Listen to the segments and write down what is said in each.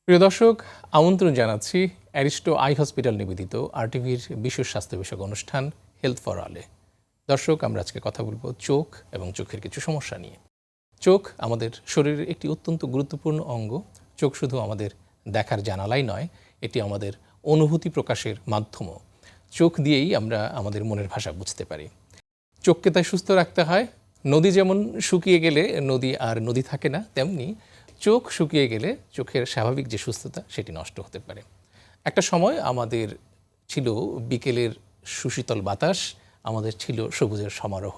প্রিয় দর্শক, আমন্ত্রণ জানাচ্ছি অ্যারিস্টো আই হসপিটাল নিবেদিত আরটিভির বিশেষ স্বাস্থ্য বিষয়ক অনুষ্ঠান হেলথ ফর অলে। দর্শক, আমরা আজকে কথা বলবো চোখ এবং চোখের কিছু সমস্যা নিয়ে। চোখ আমাদের শরীরের একটি অত্যন্ত গুরুত্বপূর্ণ অঙ্গ। চোখ শুধু আমাদের দেখার জানালাই নয়, এটি আমাদের অনুভূতি প্রকাশের মাধ্যমও। চোখ দিয়েই আমরা আমাদের মনের ভাষা বুঝতে পারি। চোখকে তাই সুস্থ রাখতে হয়। নদী যেমন শুকিয়ে গেলে নদী আর নদী থাকে না, তেমনি চোখ শুকিয়ে গেলে চোখের স্বাভাবিক যে সুস্থতা সেটি নষ্ট হতে পারে। একটা সময় আমাদের ছিল বিকেলের সুশীতল বাতাস, আমাদের ছিল সবুজের সমারোহ।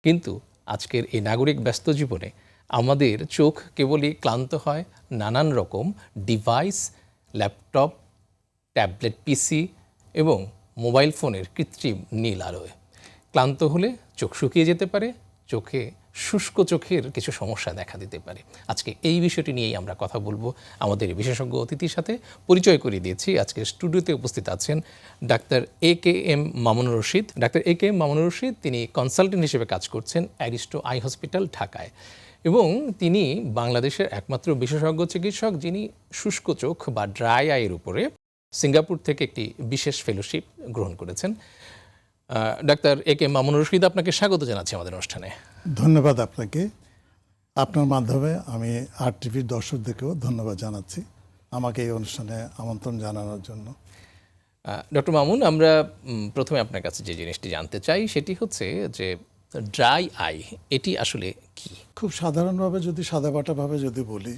কিন্তু আজকের এই নাগরিক ব্যস্ত জীবনে আমাদের চোখ কেবলই ক্লান্ত হয় নানান রকম ডিভাইস, ল্যাপটপ, ট্যাবলেট, পিসি এবং মোবাইল ফোনের কৃত্রিম নীল আলোয়। ক্লান্ত হলে চোখ শুকিয়ে যেতে পারে, চোখে শুষ্ক চোখের কিছু সমস্যা দেখা দিতে পারে। আজকে এই বিষয়টি নিয়েই আমরা কথা বলবো আমাদের বিশেষজ্ঞ অতিথির সাথে। পরিচয় করিয়ে দিয়েছি, আজকে স্টুডিওতে উপস্থিত আছেন doctor A K M. Mamunur Rashid. Doctor A K M. Mamunur Rashid তিনি কনসালটেন্ট হিসেবে কাজ করছেন অ্যারিস্টো আই হসপিটাল, ঢাকায়, এবং তিনি বাংলাদেশের একমাত্র বিশেষজ্ঞ চিকিৎসক যিনি শুষ্ক চোখ বা ড্রাই আইয়ের উপরে সিঙ্গাপুর থেকে একটি বিশেষ ফেলোশিপ গ্রহণ করেছেন। Doctor A K M. মামুনুর রশিদ, আপনাকে স্বাগত জানাচ্ছি আমাদের অনুষ্ঠানে। ধন্যবাদ আপনাকে। আপনার মাধ্যমে আমি আরটিভির দর্শকদেরকেও ধন্যবাদ জানাচ্ছি আমাকে এই অনুষ্ঠানে আমন্ত্রণ জানানোর জন্য। ডক্টর মামুন, আমরা প্রথমে আপনার কাছে যে জিনিসটি জানতে চাই সেটি হচ্ছে যে ড্রাই আই এটি আসলে কি? খুব সাধারণভাবে যদি সাদামাটাভাবে যদি বলি,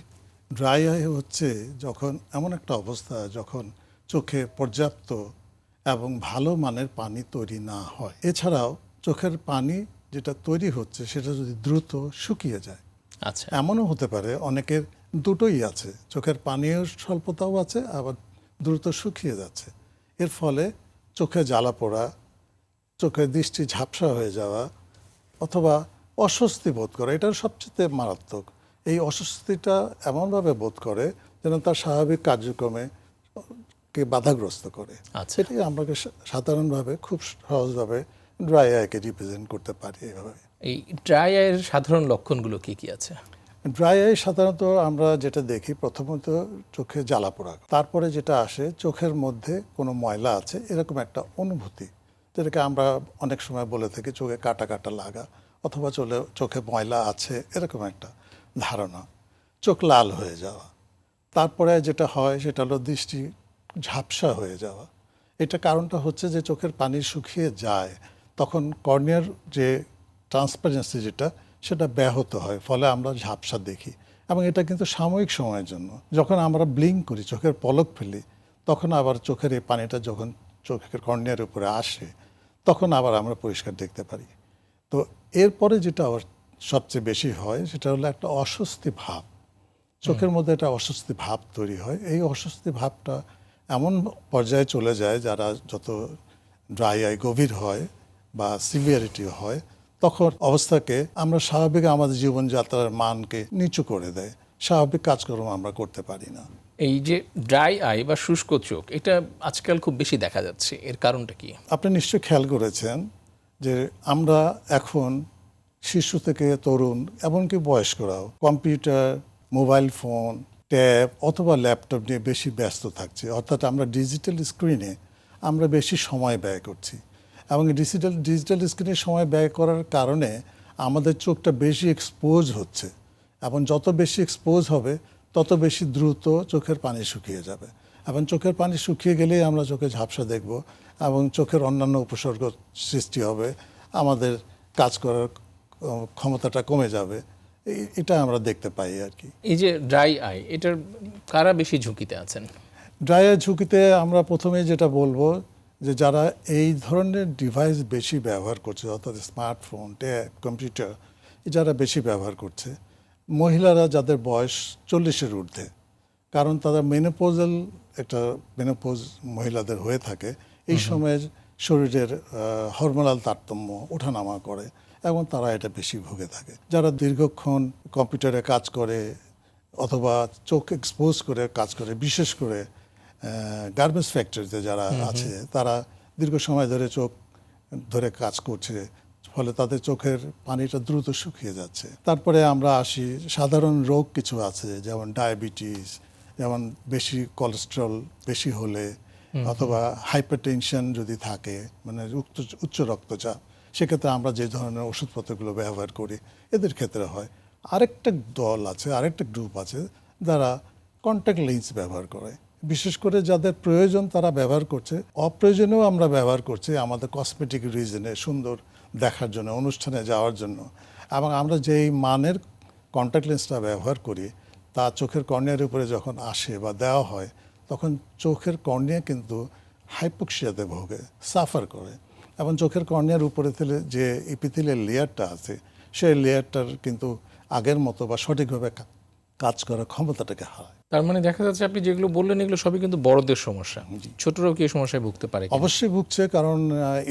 ড্রাই আই হচ্ছে যখন এমন একটা অবস্থা যখন চোখে পর্যাপ্ত এবং ভালো মানের পানি তৈরি না হয়। এছাড়াও চোখের পানি যেটা তৈরি হচ্ছে সেটা যদি দ্রুত শুকিয়ে যায়। আচ্ছা, এমনও হতে পারে অনেকের দুটোই আছে, চোখের পানীয় স্বল্পতাও আছে, আবার দ্রুত শুকিয়ে যাচ্ছে। এর ফলে চোখে জ্বালা পোড়া, চোখের দৃষ্টি ঝাপসা হয়ে যাওয়া অথবা অস্বস্তি বোধ করা, এটার সবচেয়ে মারাত্মক। এই অস্বস্তিটা এমনভাবে বোধ করে যেন তার স্বাভাবিক কার্যক্রমে কে বাধাগ্রস্ত করে। আচ্ছা। এটাই আমরা সাধারণভাবে খুব সহজভাবে ড্রাই আইকে রিপ্রেজেন্ট করতে পারি এভাবে। এই ড্রাই আইয়ের সাধারণ লক্ষণগুলো কি কি আছে? ড্রাই আই সাধারণত আমরা যেটা দেখি, প্রথমত চোখে জ্বালা পোড়া, তারপরে যেটা আসে চোখের মধ্যে কোনো ময়লা আছে এরকম একটা অনুভূতি, যেটাকে আমরা অনেক সময় বলে থাকি চোখে কাটা কাটা লাগা, অথবা চোখে ময়লা আছে এরকম একটা ধারণা। চোখ লাল হয়ে যাওয়া, তারপরে যেটা হয় সেটা হলো দৃষ্টি ঝাপসা হয়ে যাওয়া। এটা কারণটা হচ্ছে যে চোখের পানি শুকিয়ে যায়, তখন কর্নিয়ার যে ট্রান্সপারেন্সি যেটা সেটা ব্যাহত হয়, ফলে আমরা ঝাপসা দেখি। এবং এটা কিন্তু সাময়িক সময়ের জন্য। যখন আমরা ব্লিঙ্ক করি, চোখের পলক ফেলি, তখন আবার চোখের এই পানিটা যখন চোখের কর্নিয়ার উপরে আসে তখন আবার আমরা পরিষ্কার দেখতে পারি। তো এরপরে যেটা আবার সবচেয়ে বেশি হয় সেটা হলো একটা অস্বস্তি ভাব। চোখের মধ্যে একটা অস্বস্তি ভাব তৈরি হয়। এই অস্বস্তি ভাবটা এমন পর্যায়ে চলে যায়, যারা যত ড্রাই আই গভীর হয় বা সিভিয়ারিটি হয়, তখন অবস্থাকে আমরা স্বাভাবিক আমাদের জীবনযাত্রার মানকে নিচু করে দেয়, স্বাভাবিক কাজকর্ম আমরা করতে পারি না। এই যে ড্রাই আই বা শুষ্ক চোখ, এটা আজকাল খুব বেশি দেখা যাচ্ছে, এর কারণটা কি? আপনি নিশ্চয়ই খেয়াল করেছেন যে আমরা এখন শিশু থেকে তরুণ এমনকি বয়স্করাও কম্পিউটার, মোবাইল ফোন, ট্যাব অথবা ল্যাপটপ নিয়ে বেশি ব্যস্ত থাকছে। অর্থাৎ আমরা ডিজিটাল স্ক্রিনে আমরা বেশি সময় ব্যয় করছি, এবং ডিজিটাল স্ক্রিনে সময় ব্যয় করার কারণে আমাদের চোখটা বেশি এক্সপোজ হচ্ছে, এবং যত বেশি এক্সপোজ হবে তত বেশি দ্রুত চোখের পানি শুকিয়ে যাবে, এবং চোখের পানি শুকিয়ে গেলেই আমরা চোখে ঝাপসা দেখব এবং চোখের অন্যান্য উপসর্গ সৃষ্টি হবে, আমাদের কাজ করার ক্ষমতাটা কমে যাবে। এটা আমরা দেখতে পাই আর কি। এই যে ড্রাই আই, এটার কারা বেশি ঝুঁকিতে আছেন? ড্রাই আই ঝুঁকিতে আমরা প্রথমে যেটা বলবো যে যারা এই ধরনের ডিভাইস বেশি ব্যবহার করছে, অর্থাৎ স্মার্টফোন, ট্যাব, কম্পিউটার, যারা বেশি ব্যবহার করছে, মহিলারা যাদের বয়স 40-এর ঊর্ধ্বে, কারণ তাদের মেনোপজ মহিলাদের হয়ে থাকে, এই সময়ে শরীরের হরমোনাল তারতম্য ওঠানামা করে এবং তারা এটা বেশি ভুগে থাকে। যারা দীর্ঘক্ষণ কম্পিউটারে কাজ করে অথবা চোখ এক্সপোজ করে কাজ করে, বিশেষ করে গার্মেন্টস ফ্যাক্টরিতে যারা আছে, তারা দীর্ঘ সময় ধরে চোখ ধরে কাজ করছে, ফলে তাদের চোখের পানিটা দ্রুত শুকিয়ে যাচ্ছে। তারপরে আমরা আসি, সাধারণ রোগ কিছু আছে যেমন ডায়াবেটিস, যেমন বেশি কোলেস্টেরল বেশি হলে অথবা হাইপারটেনশন যদি থাকে, মানে উচ্চ রক্তচাপ, সেক্ষেত্রে আমরা যে ধরনের ওষুধপত্রগুলো ব্যবহার করি এদের ক্ষেত্রে হয়। আরেকটা দল আছে, আরেকটা গ্রুপ আছে যারা কন্ট্যাক্ট লেন্স ব্যবহার করে, বিশেষ করে যাদের প্রয়োজন তারা ব্যবহার করছে, অপ্রয়োজনেও আমরা ব্যবহার করছি আমাদের কসমেটিক রিজনে, সুন্দর দেখার জন্য, অনুষ্ঠানে যাওয়ার জন্য। এবং আমরা যেই মানের কন্ট্যাক্ট লেন্সটা ব্যবহার করি তা চোখের কর্নিয়ার উপরে যখন আসে বা দেওয়া হয় তখন চোখের কর্নিয়া কিন্তু হাইপোক্সিয়াতে ভোগে, সাফার করে, এবং চোখের কর্নিয়ার উপরে থেকে যে এপিথেলিয়াল লেয়ারটা আছে সেই লেয়ারটার কিন্তু আগের মতো বা সঠিকভাবে কাজ করার ক্ষমতাটাকে হারায়। তার মানে দেখা যাচ্ছে আপনি যেগুলো বললেন এগুলো সবই কিন্তু বড়দের সমস্যা, ছোটরাও কি এই সমস্যায় ভুগতে পারে? অবশ্যই ভুগছে, কারণ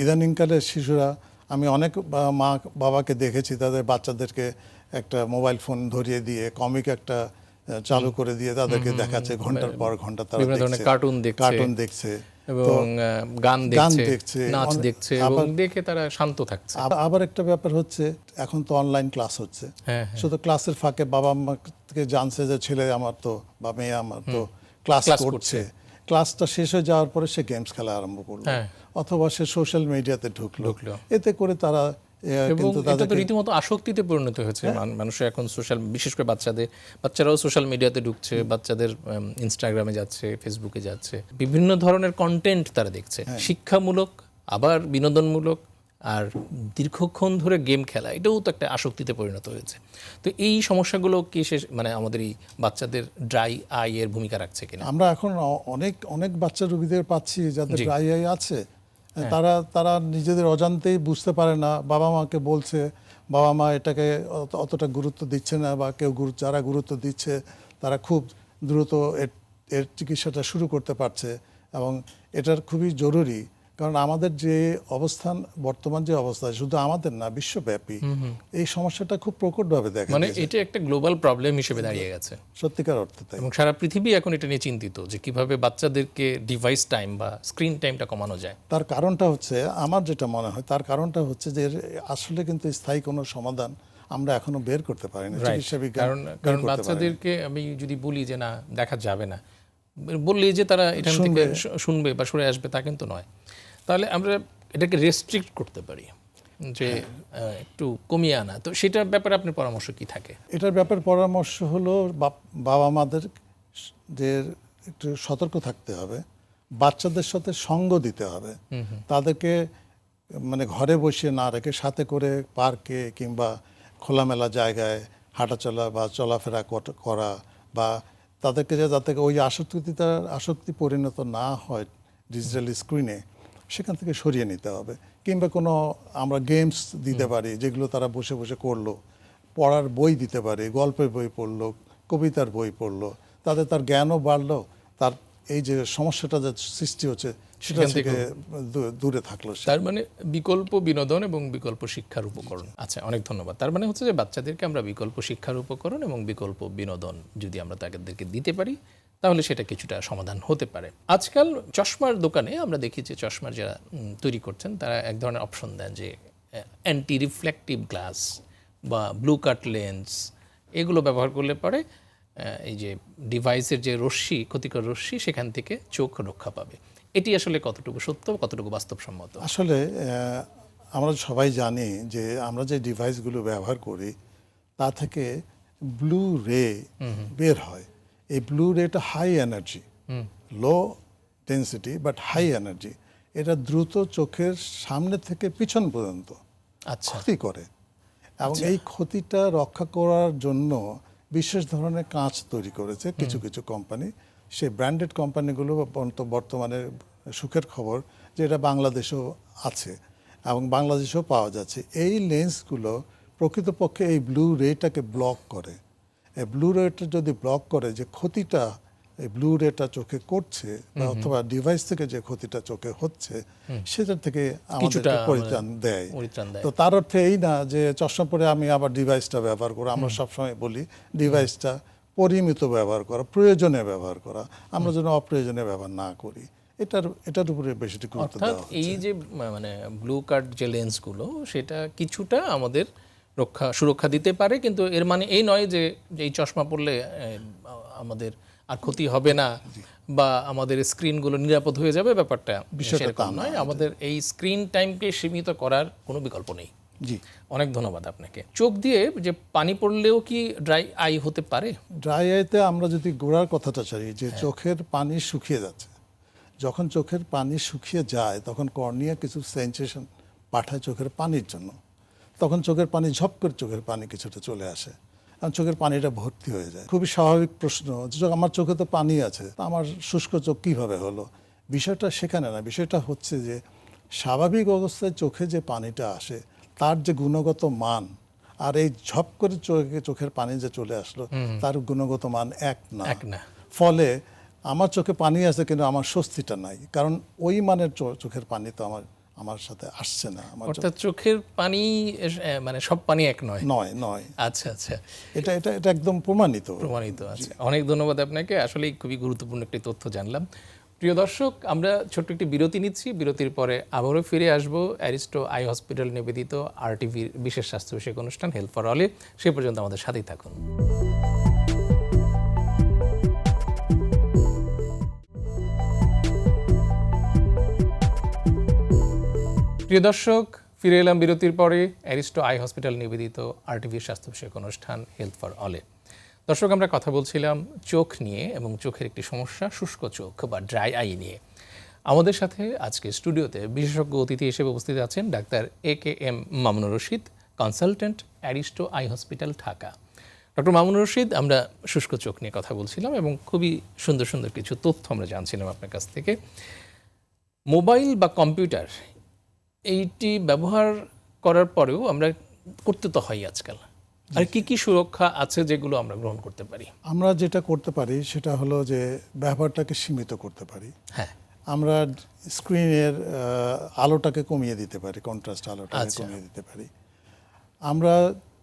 ইদানিংকালের শিশুরা, আমি অনেক মা বাবাকে দেখেছি তাদের বাচ্চাদেরকে একটা মোবাইল ফোন ধরিয়ে দিয়ে কমিক একটা চালু করে দিয়ে তাদেরকে দেখাচ্ছে ঘন্টার পর ঘন্টা, তারা বিভিন্ন ধরনের কার্টুন দেখছে এবং গান দেখছে, নাচ দেখছে এবং দেখে তারা শান্ত থাকছে। আবার একটা ব্যাপার হচ্ছে এখন তো অনলাইন ক্লাস হচ্ছে, শুধু ক্লাসের ফাঁকে বাবা মাকে জানছে যে ছেলে আমার তো বা মেয়ে আমার তো ক্লাস করছে, ক্লাসটা শেষ হয়ে যাওয়ার পরে সে গেমস খেলা আরম্ভ করলো, অথবা সে সোশ্যাল মিডিয়াতে ঢুকলো। এতে করে তারা এবং এটা তো রীতিমতো আসক্তিতে পরিণত হয়েছে। মানুষ এখন বিশেষ করে বাচ্চারাও সোশ্যাল মিডিয়াতে ঢুকছে, বাচ্চাদের ইনস্টাগ্রামে যাচ্ছে, ফেসবুকে যাচ্ছে, বিভিন্ন ধরনের কন্টেন্ট তারা দেখছে, শিক্ষামূলক আবার বিনোদনমূলক, আর দীর্ঘক্ষণ ধরে গেম খেলা, এটাও তো একটা আসক্তিতে পরিণত হয়েছে। তো এই সমস্যাগুলো কি মানে আমাদের এই বাচ্চাদের ড্রাই আই এর ভূমিকা রাখছে কিনা? আমরা এখন অনেক বাচ্চা রোগীদের পাচ্ছি যাদের ড্রাই আই আছে, তারা নিজেদের অজান্তেই বুঝতে পারে না, বাবা মাকে বলছে, বাবা মা এটাকে অতটা গুরুত্ব দিচ্ছে না, বা কেউ যারা গুরুত্ব দিচ্ছে তারা খুব দ্রুত এর চিকিৎসাটা শুরু করতে পারছে। এবং এটার খুবই জরুরি, কারণ আমাদের যে অবস্থান, বর্তমান যে অবস্থা, শুধু আমাদের না, বিশ্বব্যাপী এই সমস্যাটা খুব প্রকটভাবে দেখা মানে এটা একটা গ্লোবাল প্রবলেম হিসেবে দাঁড়িয়ে গেছে সত্যিকার অর্থে। তাই, এবং সারা পৃথিবী এখন এটা নিয়ে চিন্তিত যে কিভাবে বাচ্চাদেরকে ডিভাইস টাইম বা স্ক্রিন টাইমটা কমানো যায়। তার কারণটা হচ্ছে, আমার যেটা মনে হয়, তার কারণটা হচ্ছে যে আসলে কিন্তু স্থায়ী কোনো সমাধান আমরা এখনো বের করতে পারিনি। চিকিৎসা বিজ্ঞান, কারণ বাচ্চাদেরকে আমি যদি বলি যে না দেখা যাবে না, বললি যে তারা এখান থেকে শুনবে বা সরে আসবে, তা কিন্তু নয়। তাহলে আমরা এটাকে রেস্ট্রিক্ট করতে পারি, যে একটু কমিয়ে আনা। তো সেটার ব্যাপারে আপনার পরামর্শ কি থাকে? এটার ব্যাপারে পরামর্শ হলো বাবা মাদের যে একটু সতর্ক থাকতে হবে, বাচ্চাদের সাথে সঙ্গ দিতে হবে, তাদেরকে মানে ঘরে বসিয়ে না রেখে সাথে করে পার্কে কিংবা খোলামেলা জায়গায় হাঁটাচলা বা চলাফেরা করা, বা তাদেরকে যাতে ওই আসক্তি পরিণত না হয় ডিজিটাল স্ক্রিনে, সেখান থেকে সরিয়ে নিতে হবে। কিংবা কোনো আমরা গেমস দিতে পারি যেগুলো তারা বসে বসে করলো, পড়ার বই দিতে পারি, গল্পের বই পড়লো, কবিতার বই পড়লো, তার জ্ঞানও বাড়লো, তার এই যে সমস্যাটা যে সৃষ্টি হচ্ছে সেটা থেকে দূরে থাকলো। তার মানে বিকল্প বিনোদন এবং বিকল্প শিক্ষার উপকরণ। আচ্ছা, অনেক ধন্যবাদ। তার মানে হচ্ছে যে বাচ্চাদেরকে আমরা বিকল্প শিক্ষার উপকরণ এবং বিকল্প বিনোদন যদি আমরা তাদেরকে দিতে পারি তাহলে সেটা কিছুটা সমাধান হতে পারে। আজকাল চশমার দোকানে আমরা দেখি যে চশমার যারা তৈরি করছেন তারা এক ধরনের অপশন দেন যে অ্যান্টি রিফ্লেকটিভ গ্লাস বা ব্লু কাট লেন্স, এগুলো ব্যবহার করলে পরে এই যে ডিভাইসের যে রশ্মি, ক্ষতিকর রশ্মি, সেখান থেকে চোখ রক্ষা পাবে। এটি আসলে কতটুকু সত্য, কতটুকু বাস্তবসম্মত? আসলে আমরা সবাই জানি যে আমরা যে ডিভাইসগুলো ব্যবহার করি তা থেকে ব্লু রে বের হয়। এই ব্লু রেটা high energy, low density but high energy. এটা দ্রুত চোখের সামনে থেকে পিছন পর্যন্ত ক্ষতি করে, এবং এই ক্ষতিটা রক্ষা করার জন্য বিশেষ ধরনের কাঁচ তৈরি করেছে কিছু কিছু কোম্পানি। সেই ব্র্যান্ডেড কোম্পানিগুলো বর্তমানে সুখের খবর যে এটা বাংলাদেশেও আছে এবং বাংলাদেশেও পাওয়া যাচ্ছে। এই লেন্সগুলো প্রকৃতপক্ষে এই ব্লু রেটাকে ব্লক করে। এই ব্লু রেটা যদি ব্লক করে, যে ক্ষতিটা এই ব্লু রেটা চোখে করছে অথবা ডিভাইস থেকে যে ক্ষতিটা চোখে হচ্ছে সেটা থেকে আমাদেরকে পরিত্রাণ দেয়। তো তার অর্থে এই না যে চশমা পরে আমি আবার ডিভাইসটা ব্যবহার করা। আমরা সবসময় বলি ডিভাইসটা পরিমিত ব্যবহার করা, প্রয়োজনে ব্যবহার করা, আমরা যেন অপ্রয়োজনে ব্যবহার না করি। এটার উপরে বেশি গুরুত্ব দেওয়া হচ্ছে। এই যে মানে ব্লু কার্ড যে লেন্সগুলো, সেটা কিছুটা আমাদের সুরক্ষা দিতে পারে, কিন্তু এর মানে এই নয় যে এই চশমা পড়লে আমাদের আর ক্ষতি হবে না বা আমাদের স্ক্রিনগুলো নিরাপদ হয়ে যাবে, ব্যাপারটা বিষয়টা সেরকম নয়। আমাদের এই স্ক্রিন টাইমকে সীমিত করার কোনো বিকল্প নেই। জি, অনেক ধন্যবাদ আপনাকে। চোখ দিয়ে যে পানি পড়লেও কি ড্রাই আই হতে পারে? ড্রাই আইতে আমরা যদি গোড়ার কথাটা চাই যে চোখের পানি শুকিয়ে যাচ্ছে, যখন চোখের পানি শুকিয়ে যায় তখন কর্নিয়া কিছু সেন্সেশন পাঠায় চোখের পানির জন্য, তখন চোখের পানি ঝপ করে চোখের পানি কিছুটা চলে আসে, আর চোখের পানিটা ভর্তি হয়ে যায়। খুবই স্বাভাবিক প্রশ্ন যে আমার চোখে তো পানি আছে, তা আমার শুষ্ক চোখ কীভাবে হলো? বিষয়টা সেখানে না, বিষয়টা হচ্ছে যে স্বাভাবিক অবস্থায় চোখে যে পানিটা আসে তার যে গুণগত মান আর এই ঝপ করে চোখের পানি যে চলে আসলো তার গুণগত মান এক না। ফলে আমার চোখে পানি আছে কিন্তু আমার স্বস্তিটা নাই, কারণ ওই মানের চোখের পানি তো আমার সাথে আসছে না। অর্থাৎ চোখের পানি মানে সব পানি এক নয়। নয়। আচ্ছা আচ্ছা, এটা একদম প্রমাণিত। আচ্ছা, অনেক ধন্যবাদ আপনাকে। আসলেই খুবই গুরুত্বপূর্ণ একটি তথ্য জানলাম। প্রিয় দর্শক, আমরা ছোট্ট একটি বিরতি নিচ্ছি। বিরতির পরে আবারও ফিরে আসব অ্যারিস্টো আই হসপিটাল নিবেদিত আরটিভির বিশেষ স্বাস্থ্য বিষয়ক অনুষ্ঠান হেলথ ফর অলে। সে পর্যন্ত আমাদের সাথেই থাকুন। প্রিয় দর্শক, ফিরে এলাম বিরতির পরে অ্যারিস্টো আই হসপিটাল নিবেদিত আরটিভির স্বাস্থ্য বিষয়ক অনুষ্ঠান হেলথ ফর অলে। দর্শক, আমরা কথা বলছিলাম চোখ নিয়ে এবং চোখের একটি সমস্যা শুষ্ক চোখ বা ড্রাই আই নিয়ে। আমাদের সাথে আজকে স্টুডিওতে বিশেষজ্ঞ অতিথি হিসেবে উপস্থিত আছেন doctor AKM Mamunur Rashid, consultant, Aristo eye hospital, Dhaka. Doctor Mamunur Rashid, আমরা শুষ্ক চোখ নিয়ে কথা বলছিলাম এবং খুবই সুন্দর সুন্দর কিছু তথ্য আমরা জানছিলাম আপনার কাছ থেকে। মোবাইল বা কম্পিউটার এইটি ব্যবহার করার পরেও আমরা করতে তো হয় আজকাল, আর কি কি সুরক্ষা আছে যেগুলো আমরা গ্রহণ করতে পারি? আমরা যেটা করতে পারি সেটা হলো যে ব্যবহারটাকে সীমিত করতে পারি। হ্যাঁ, আমরা স্ক্রিনের আলোটাকে কমিয়ে দিতে পারি, কন্ট্রাস্ট আলোটাকে কমিয়ে দিতে পারি। আমরা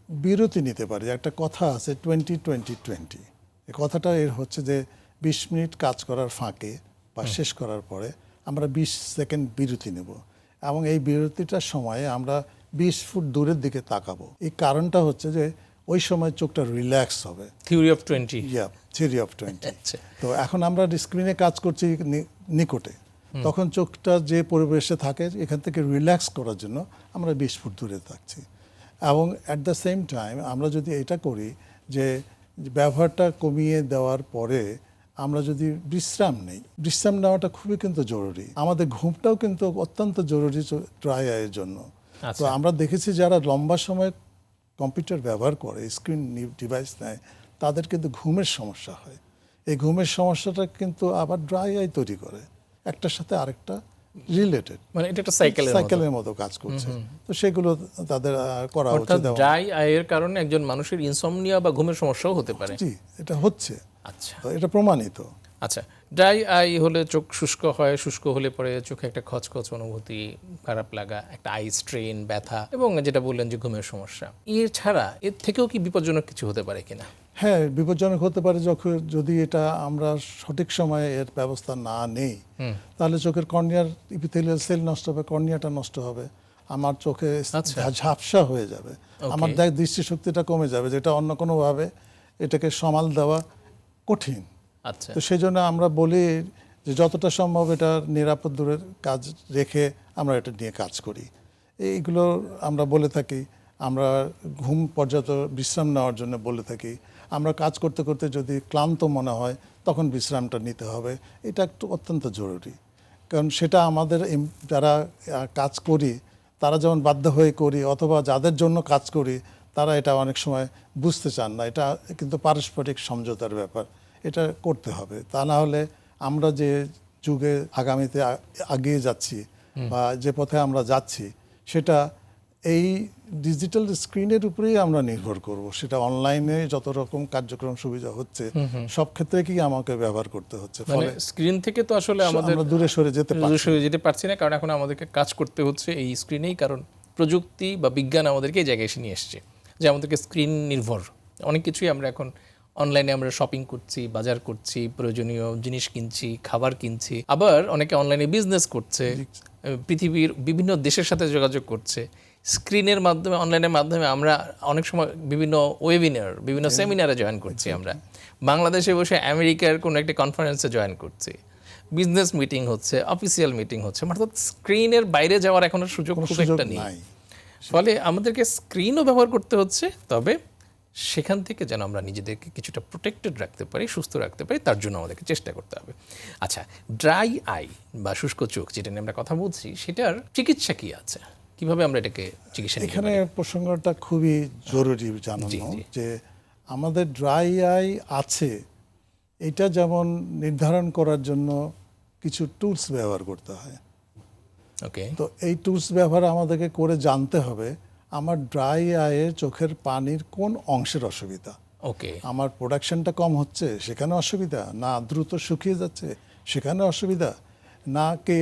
বিরতি নিতে পারি। একটা কথা আছে 20-20-20, এই কথাটা এর হচ্ছে যে 20 মিনিট কাজ করার ফাঁকে বা শেষ করার পরে আমরা 20 সেকেন্ড বিরতি নেব এবং এই বিরতিটার সময়ে আমরা 20 ফুট দূরের দিকে তাকাবো। এই কারণটা হচ্ছে যে ওই সময় চোখটা রিল্যাক্স হবে। Theory of 20। Theory of 20। তো এখন আমরা স্ক্রিনে কাজ করছি নিকটে, তখন চোখটা যে পরিবেশে থাকে এখান থেকে রিল্যাক্স করার জন্য আমরা 20 ফুট দূরে থাকছি। এবং অ্যাট দ্য সেম টাইম আমরা যদি এটা করি যে ব্যবহারটা কমিয়ে দেওয়ার পরে আমরা যদি বিশ্রাম নেই, বিশ্রাম নেওয়াটা খুবই কিন্তু জরুরি। আমাদের ঘুমটাও কিন্তু অত্যন্ত জরুরি ড্রাই আইয়ের জন্য। তো আমরা দেখেছি যারা লম্বা সময় কম্পিউটার ব্যবহার করে, স্ক্রিন ডিভাইস নেয়, তাদের কিন্তু ঘুমের সমস্যা হয়। এই ঘুমের সমস্যাটা কিন্তু আবার ড্রাই আই তৈরি করে, একটার সাথে আরেকটা রিলেটেড, মানে এটা একটা সাইকেলের মতো কাজ করছে। তো সেগুলো তাদের করা উচিত। ড্রাই আইয়ের কারণে একজন মানুষের ইনসমনিয়া বা ঘুমের সমস্যাও হতে পারে। জি, এটা হচ্ছে। আচ্ছা, তো এটা প্রমাণিত। আচ্ছা, ড্রাই আই হলে চোখ শুষ্ক হয়, শুষ্ক হলে পরে চোখে একটা খচখচ অনুভূতি, খারাপ লাগা, একটা আই স্ট্রেন, ব্যথা এবং যেটা বললেন যে ঘুমের সমস্যা। এর ছাড়া এর থেকেও কি বিপজ্জনক কিছু হতে পারে কিনা? হ্যাঁ, বিপজ্জনক হতে পারে যদি এটা আমরা সঠিক সময়ে এর ব্যবস্থা না নেই, তাহলে চোখের কর্নিয়ার ইপিথেলিয়াল সেল নষ্ট হবে, কর্নিয়াটা নষ্ট হবে, আমার চোখে ঝাপসা হয়ে যাবে, আমার দৃষ্টিশক্তিটা কমে যাবে, যেটা অন্য কোনোভাবে এটাকে সামাল দেওয়া কঠিন। আচ্ছা, তো সেই জন্য আমরা বলি যে যতটা সম্ভব এটা নিরাপদ দূরের কাজ রেখে আমরা এটা নিয়ে কাজ করি। এইগুলো আমরা বলে থাকি। আমরা ঘুম পর্যাপ্ত বিশ্রাম নেওয়ার জন্য বলে থাকি। আমরা কাজ করতে করতে যদি ক্লান্ত মনে হয় তখন বিশ্রামটা নিতে হবে, এটা একটু অত্যন্ত জরুরি। কারণ সেটা আমাদের যারা কাজ করি তারা যেমন বাধ্য হয়ে করি, অথবা যাদের জন্য কাজ করি তারা এটা অনেক সময় বুঝতে চান না। এটা কিন্তু পারস্পরিক সমঝোতার ব্যাপার, এটা করতে হবে। তা না হলে আমরা যে যুগে আগামীতে এগিয়ে যাচ্ছি বা যে পথে আমরা যাচ্ছি সেটা এই ডিজিটাল স্ক্রিনের উপরেই আমরা নির্ভর করব। সেটা অনলাইনে যত রকম কার্যক্রম সুবিধা হচ্ছে সব ক্ষেত্রে কি আমাকে ব্যবহার করতে হচ্ছে, ফলে স্ক্রিন থেকে তো আসলে আমাদের দূরে সরে যেতে পারছি না, কারণ এখন আমাদেরকে কাজ করতে হচ্ছে এই স্ক্রিনেই। কারণ প্রযুক্তি বা বিজ্ঞান আমাদেরকে এই জায়গায় এসে নিয়ে এসছে যে আমাদেরকে স্ক্রিন নির্ভর অনেক কিছুই আমরা এখন অনলাইনে আমরা শপিং করছি, বাজার করছি, প্রয়োজনীয় জিনিস কিনছি, খাবার কিনছি, আবার অনেকে অনলাইনে বিজনেস করছে, পৃথিবীর বিভিন্ন দেশের সাথে যোগাযোগ করছে। স্ক্রিনের মাধ্যমে, অনলাইনের মাধ্যমে আমরা অনেক সময় বিভিন্ন ওয়েবিনার, বিভিন্ন সেমিনারে জয়েন করছি আমরা। বাংলাদেশে বসে আমেরিকার কোনো একটা কনফারেন্সে জয়েন করছি, বিজনেস মিটিং হচ্ছে, অফিসিয়াল মিটিং হচ্ছে, অর্থাৎ স্ক্রিনের বাইরে যাওয়ার এখন আর সুযোগ খুব সুযোগ একটা নেই। নাই। ফলে আমাদেরকে স্ক্রিনও ব্যবহার করতে হচ্ছে, তবে সেখান থেকে যেন আমরা নিজেদেরকে কিছুটা প্রোটেক্টেড রাখতে পারি, সুস্থ রাখতে পারি, তার জন্য আমাদেরকে চেষ্টা করতে হবে। আচ্ছা, ড্রাই আই বা শুষ্ক চোখ যেটা নিয়ে আমরা কথা বলছি, সেটার চিকিৎসা কি আছে? কিভাবে আমরা এটাকে চিকিৎসা নিতে এখানে পারি? প্রসঙ্গটা খুবই জরুরি জানানো জি। যে আমাদের ড্রাই আই আছে, এটা যেমন নির্ধারণ করার জন্য কিছু টুলস ব্যবহার করতে হয়। ওকে, তো এই টুলস ব্যবহার আমাদেরকে করে জানতে হবে আমার ড্রাই আয়ে চোখের পানির কোন অংশের অসুবিধা। ওকে, আমার প্রোডাকশনটা কম হচ্ছে সেখানে অসুবিধা, না দ্রুত শুকিয়ে যাচ্ছে সেখানে অসুবিধা, না কে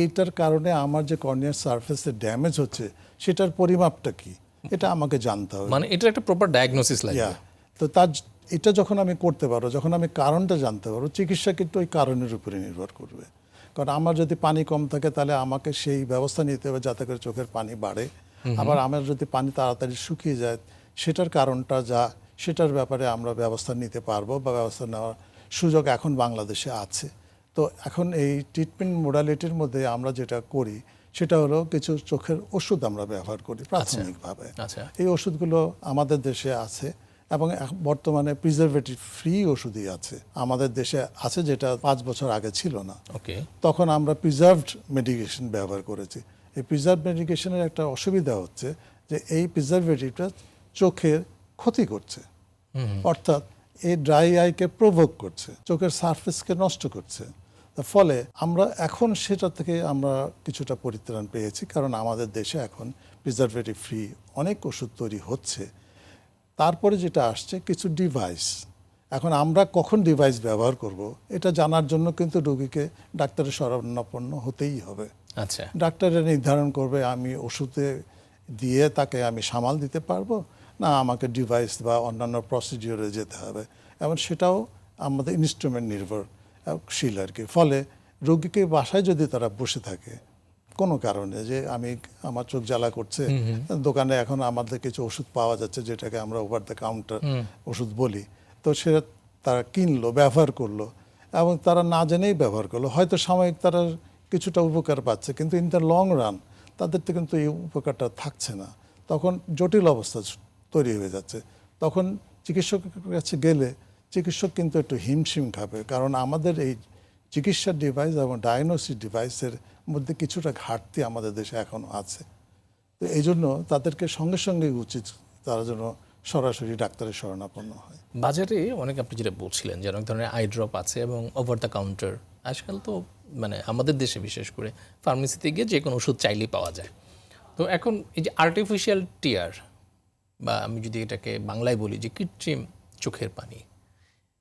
এইটার কারণে আমার যে কর্নিয়ার সারফেসে ড্যামেজ হচ্ছে সেটার পরিমাপটা কি, এটা আমাকে জানতে হবে। মানে এটার একটা প্রপার ডায়াগনোসিস লাগবে। Yeah. তো এটা যখন আমি করতে পারবো, যখন আমি কারণটা জানতে পারবো, চিকিৎসা কিন্তু ওই কারণের উপরে নির্ভর করবে। কারণ আমার যদি পানি কম থাকে তাহলে আমাকে সেই ব্যবস্থা নিতে হবে যাতে করে চোখের পানি বাড়ে। আবার আমার যদি পানি তাড়াতাড়ি শুকিয়ে যায়, সেটার কারণটা সেটার ব্যাপারে আমরা ব্যবস্থা নিতে পারবো বা ব্যবস্থা নেওয়ার সুযোগ এখন বাংলাদেশে আছে। তো এখন এই ট্রিটমেন্ট মোডালিটির মধ্যে আমরা যেটা করি সেটা হলো কিছু চোখের ওষুধ আমরা ব্যবহার করি প্রাথমিকভাবে। আচ্ছা, এই ওষুধগুলো আমাদের দেশে আছে এবং বর্তমানে প্রিজারভেটিভ ফ্রি ওষুধই আছে আমাদের দেশে আছে, যেটা 5 বছর আগে ছিল না। ওকে, তখন আমরা প্রিজার্ভড মেডিকেশন ব্যবহার করেছি। এই প্রিজার্ভ মেডিকেশনের একটা অসুবিধা হচ্ছে যে এই প্রিজারভেটিভটা চোখের ক্ষতি করছে, অর্থাৎ এই ড্রাই আইকে প্রভোগ করছে, চোখের সারফেসকে নষ্ট করছে। তার ফলে আমরা এখন সেটা থেকে আমরা কিছুটা পরিত্রাণ পেয়েছি, কারণ আমাদের দেশে এখন প্রিজারভেটিভ ফ্রি অনেক ওষুধ তৈরি হচ্ছে। তারপরে যেটা আসছে কিছু ডিভাইস। এখন আমরা কখন ডিভাইস ব্যবহার করব এটা জানার জন্য কিন্তু রোগীকে ডাক্তারের শরণাপন্ন হতেই হবে। আচ্ছা, ডাক্তারে নির্ধারণ করবে আমি ওষুধে দিয়ে তাকে আমি সামাল দিতে পারবো না আমাকে ডিভাইস বা অন্যান্য প্রসিডিওরে যেতে হবে, এবং সেটাও আমাদের ইনস্ট্রুমেন্ট নির্ভরশীল আর কি। ফলে রোগীকে বাসায় যদি তারা বসে থাকে কোনো কারণে, যে আমার চোখ জ্বালা করছে, দোকানে এখন আমাদের কিছু ওষুধ পাওয়া যাচ্ছে যেটাকে আমরা ওভার দ্য কাউন্টার ওষুধ বলি, তো সেটা তারা কিনলো, ব্যবহার করলো, এবং তারা না জেনেই ব্যবহার করলো, হয়তো সাময়িক তারা কিছুটা উপকার পাচ্ছে, কিন্তু ইন দ্য লং রান তাদের তো কিন্তু এই উপকারটা থাকছে না। তখন জটিল অবস্থা তৈরি হয়ে যাচ্ছে। তখন চিকিৎসকের কাছে গেলে চিকিৎসক কিন্তু একটু হিমশিম খাবে, কারণ আমাদের এই চিকিৎসার ডিভাইস এবং ডায়াগনোসিস ডিভাইসের মধ্যে কিছুটা ঘাটতি আমাদের দেশে এখনও আছে। তো এই জন্য তাদেরকে সঙ্গে সঙ্গে উচিত তারা যেন সরাসরি ডাক্তারের শরণাপন্ন হয়। বাজারে অনেক, আপনি যেটা বলছিলেন যে অনেক ধরনের আই ড্রপ আছে এবং ওভার দ্য কাউন্টার, আজকাল তো মানে আমাদের দেশে বিশেষ করে ফার্মেসিতে গিয়ে যে কোনো ওষুধ চাইলেই পাওয়া যায়। তো এখন এই যে আর্টিফিশিয়াল টিয়ার, বা আমি যদি এটাকে বাংলায় বলি যে কৃত্রিম চোখের পানি,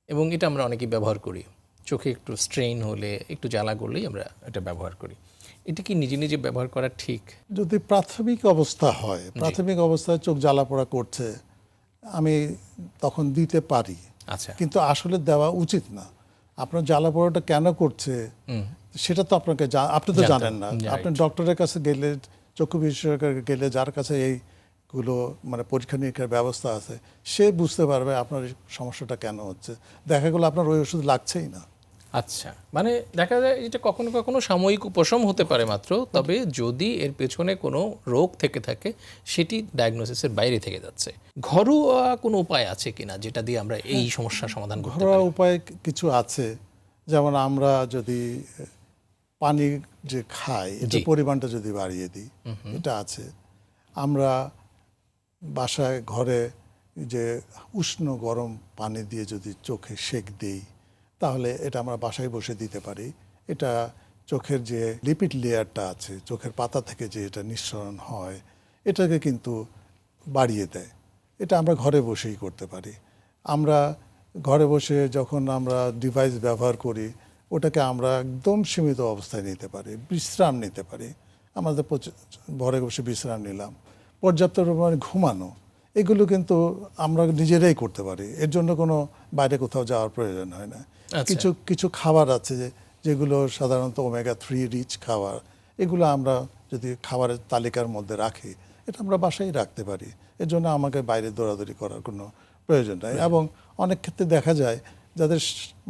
এবং এটা আমরা অনেকেই ব্যবহার করি, চোখে একটু স্ট্রেইন হলে, একটু জ্বালা করলেই আমরা এটা ব্যবহার করি। এটা কি নিজে নিজে ব্যবহার করা ঠিক? যদি প্রাথমিক অবস্থা হয়, প্রাথমিক অবস্থায় চোখ জ্বালাপোড়া করছে, আমি তখন দিতে পারি, আচ্ছা, কিন্তু আসলে দেওয়া উচিত না। আপনার জ্বালাপোড়াটা কেন করছে সেটা তো আপনি তো জানেন না। আপনি ডক্টরের কাছে গেলে, চক্ষু বিশেষজ্ঞের গেলে, যার কাছে এইগুলো মানে পরীক্ষা নিরীক্ষার ব্যবস্থা আছে, সে বুঝতে পারবে আপনার এই সমস্যাটা কেন হচ্ছে। দেখা গেলো আপনার ওই ওষুধ লাগছেই না। আচ্ছা, মানে দেখা যায় এটা কখনো কখনো সাময়িক উপশম হতে পারে মাত্র, তবে যদি এর পেছনে কোনো রোগ থেকে থাকে সেটি ডায়াগনোসিসের বাইরে থেকে যাচ্ছে। ঘরোয়া কোনো উপায় আছে কিনা যেটা দিয়ে আমরা এই সমস্যার সমাধান করতে ঘরোয়া পারি? উপায় কিছু আছে, যেমন আমরা যদি পানি যে খাই এটা পরিমাণটা যদি বাড়িয়ে দিই, এটা আছে। আমরা বাসায় ঘরে যে উষ্ণ গরম পানি দিয়ে যদি চোখে সেক দিই, তাহলে এটা আমরা বাসায় বসে দিতে পারি। এটা চোখের যে লিপিড লেয়ারটা আছে, চোখের পাতা থেকে যে এটা নিঃসরণ হয়, এটাকে কিন্তু বাড়িয়ে দেয়। এটা আমরা ঘরে বসেই করতে পারি। আমরা ঘরে বসে যখন আমরা ডিভাইস ব্যবহার করি, ওটাকে আমরা একদম সীমিত অবস্থায় নিতে পারি, বিশ্রাম নিতে পারি। আমাদের ঘরে বসে বিশ্রাম নিলাম, পর্যাপ্ত পরিমাণে ঘুমানো, এগুলো কিন্তু আমরা নিজেরাই করতে পারি। এর জন্য কোনো বাইরে কোথাও যাওয়ার প্রয়োজন হয় না। কিছু কিছু খাবার আছে যেগুলো সাধারণত ওমেগা 3 রিচ খাবার, এগুলো আমরা যদি খাবারের তালিকার মধ্যে রাখি এটা আমরা বাসায় রাখতে পারি। এর জন্য আমাকে বাইরে দৌড়াদৌড়ি করার কোনো প্রয়োজন নাই। এবং অনেক ক্ষেত্রে দেখা যায় যাদের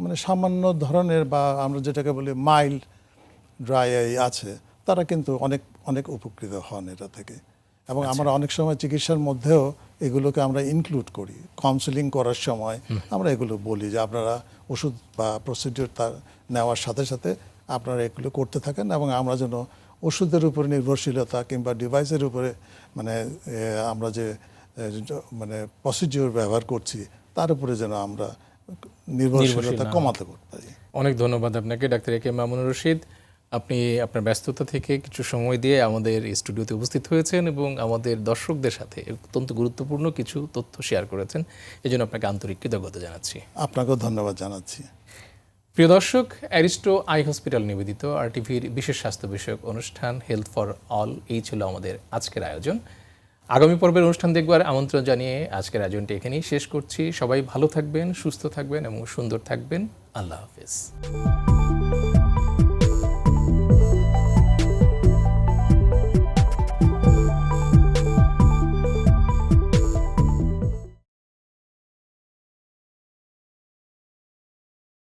মানে সামান্য ধরনের বা আমরা যেটাকে বলি মাইল্ড ড্রাই আই আছে, তারা কিন্তু অনেক অনেক উপকৃত হন এটা থেকে। এবং আমরা অনেক সময় চিকিৎসার মধ্যেও এগুলোকে আমরা ইনক্লুড করি। কাউন্সেলিং করার সময় আমরা এগুলো বলি যে আপনারা ওষুধ বা প্রসিডিওর নেওয়ার সাথে সাথে আপনারা এগুলো করতে থাকেন, এবং আমরা যেন ওষুধের উপরে নির্ভরশীলতা কিংবা ডিভাইসের উপরে মানে আমরা যে মানে প্রসিডিওর ব্যবহার করছি তার উপরে যেন আমরা নির্ভরশীলতা কমাতে পারি। অনেক ধন্যবাদ আপনাকে ডাক্তার এ কে মামুনুর রশিদ। আপনি আপনার ব্যস্ততা থেকে কিছু সময় দিয়ে আমাদের স্টুডিওতে উপস্থিত হয়েছেন এবং আমাদের দর্শকদের সাথে অত্যন্ত গুরুত্বপূর্ণ কিছু তথ্য শেয়ার করেছেন। এজন্য আপনাকে আন্তরিক কৃতজ্ঞতা জানাচ্ছি। আপনাকেও ধন্যবাদ জানাচ্ছি। প্রিয় দর্শক, অ্যারিস্টো আই হসপিটাল নিবেদিত আরটিভির বিশেষ স্বাস্থ্য বিষয়ক অনুষ্ঠান হেলথ ফর অল এই ছিল আমাদের আজকের আয়োজন। আগামী পর্বের অনুষ্ঠান দেখবার আমন্ত্রণ জানিয়ে আজকের আয়োজনটি এখানেই শেষ করছি। সবাই ভালো থাকবেন, সুস্থ থাকবেন এবং সুন্দর থাকবেন। আল্লাহ হাফেজ।